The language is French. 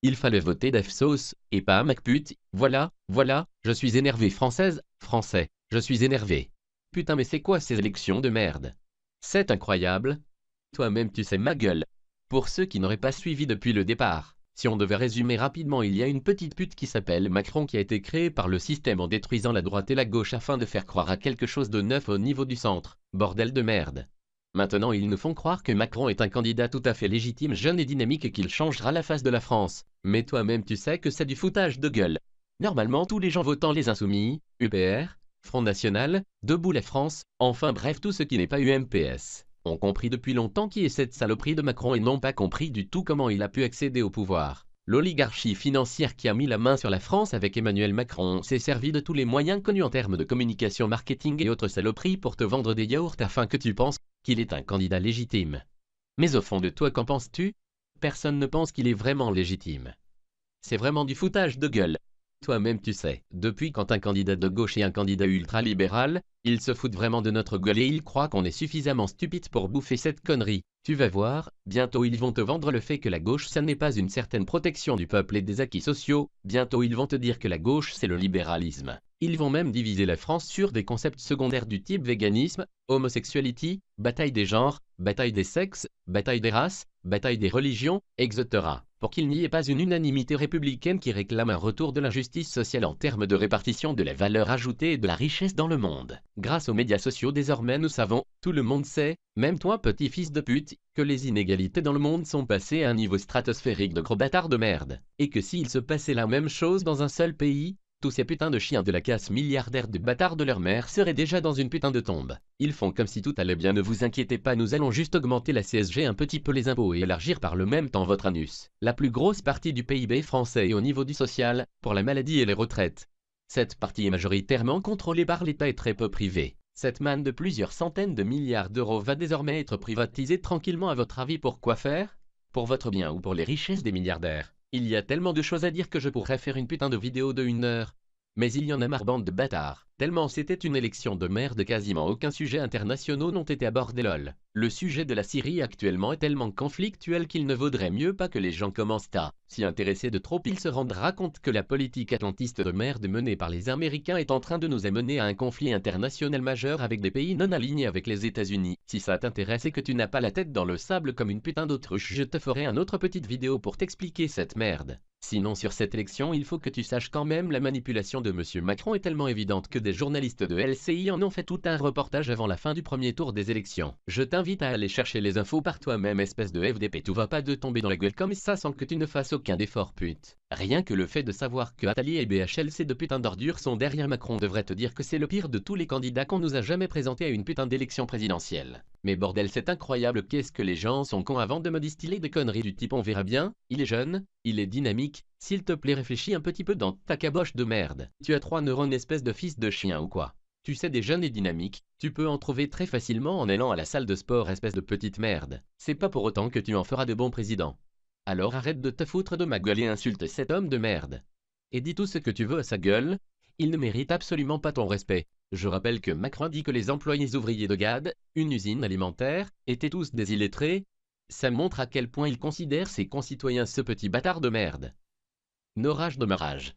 Il fallait voter DefSauce, et pas MacPute, voilà, voilà, je suis énervé française, français, je suis énervé. Putain mais c'est quoi ces élections de merde? C'est incroyable. Toi-même tu sais ma gueule. Pour ceux qui n'auraient pas suivi depuis le départ, si on devait résumer rapidement, il y a une petite pute qui s'appelle Macron qui a été créée par le système en détruisant la droite et la gauche afin de faire croire à quelque chose de neuf au niveau du centre. Bordel de merde. Maintenant ils nous font croire que Macron est un candidat tout à fait légitime, jeune et dynamique et qu'il changera la face de la France. Mais toi-même tu sais que c'est du foutage de gueule. Normalement tous les gens votant les Insoumis, UPR, Front National, Debout la France, enfin bref tout ce qui n'est pas UMPS, ont compris depuis longtemps qui est cette saloperie de Macron et n'ont pas compris du tout comment il a pu accéder au pouvoir. L'oligarchie financière qui a mis la main sur la France avec Emmanuel Macron s'est servi de tous les moyens connus en termes de communication, marketing et autres saloperies pour te vendre des yaourts afin que tu penses qu'il est un candidat légitime. Mais au fond de toi, qu'en penses-tu? Personne ne pense qu'il est vraiment légitime. C'est vraiment du foutage de gueule. Toi-même tu sais, depuis quand un candidat de gauche et un candidat ultra-libéral, ils se foutent vraiment de notre gueule et ils croient qu'on est suffisamment stupide pour bouffer cette connerie. Tu vas voir, bientôt ils vont te vendre le fait que la gauche ça n'est pas une certaine protection du peuple et des acquis sociaux, bientôt ils vont te dire que la gauche c'est le libéralisme. Ils vont même diviser la France sur des concepts secondaires du type véganisme, homosexualité, bataille des genres, bataille des sexes, bataille des races, bataille des religions, etc. Pour qu'il n'y ait pas une unanimité républicaine qui réclame un retour de la justice sociale en termes de répartition de la valeur ajoutée et de la richesse dans le monde. Grâce aux médias sociaux désormais nous savons, tout le monde sait, même toi petit fils de pute, que les inégalités dans le monde sont passées à un niveau stratosphérique de gros bâtards de merde. Et que s'il se passait la même chose dans un seul pays, tous ces putains de chiens de la casse milliardaires de bâtards de leur mère seraient déjà dans une putain de tombe. Ils font comme si tout allait bien, ne vous inquiétez pas, nous allons juste augmenter la CSG un petit peu, les impôts, et élargir par le même temps votre anus. La plus grosse partie du PIB français est au niveau du social, pour la maladie et les retraites. Cette partie est majoritairement contrôlée par l'État et très peu privée. Cette manne de plusieurs centaines de milliards d'euros va désormais être privatisée tranquillement. À votre avis, pour quoi faire? Pour votre bien ou pour les richesses des milliardaires? Il y a tellement de choses à dire que je pourrais faire une putain de vidéo de 1 heure. Mais il y en a marre, bande de bâtards. Tellement c'était une élection de merde, quasiment aucun sujet internationaux n'ont été abordés lol. Le sujet de la Syrie actuellement est tellement conflictuel qu'il ne vaudrait mieux pas que les gens commencent à s'y intéresser de trop. Ils se rendra compte que la politique atlantiste de merde menée par les Américains est en train de nous amener à un conflit international majeur avec des pays non alignés avec les États-Unis. Si ça t'intéresse et que tu n'as pas la tête dans le sable comme une putain d'autruche, je te ferai une autre petite vidéo pour t'expliquer cette merde. Sinon sur cette élection il faut que tu saches quand même la manipulation de monsieur Macron est tellement évidente que des journalistes de LCI en ont fait tout un reportage avant la fin du premier tour des élections. Je t'invite à aller chercher les infos par toi-même, espèce de FDP, tout va pas de tomber dans la gueule comme ça sans que tu ne fasses aucun effort pute. Rien que le fait de savoir que Attali et BHLC de putain d'ordures sont derrière Macron devrait te dire que c'est le pire de tous les candidats qu'on nous a jamais présenté à une putain d'élection présidentielle. Mais bordel c'est incroyable, qu'est-ce que les gens sont cons avant de me distiller des conneries du type on verra bien, il est jeune, il est dynamique, s'il te plaît réfléchis un petit peu dans ta caboche de merde. Tu as 3 neurones espèce de fils de chien ou quoi? Tu sais, des jeunes et dynamiques, tu peux en trouver très facilement en allant à la salle de sport espèce de petite merde. C'est pas pour autant que tu en feras de bons présidents. Alors arrête de te foutre de ma gueule et insulte cet homme de merde. Et dis tout ce que tu veux à sa gueule, il ne mérite absolument pas ton respect. Je rappelle que Macron dit que les employés ouvriers de GAD, une usine alimentaire, étaient tous des illettrés. Ça montre à quel point il considère ses concitoyens, ce petit bâtard de merde. Nos rages de ma rage.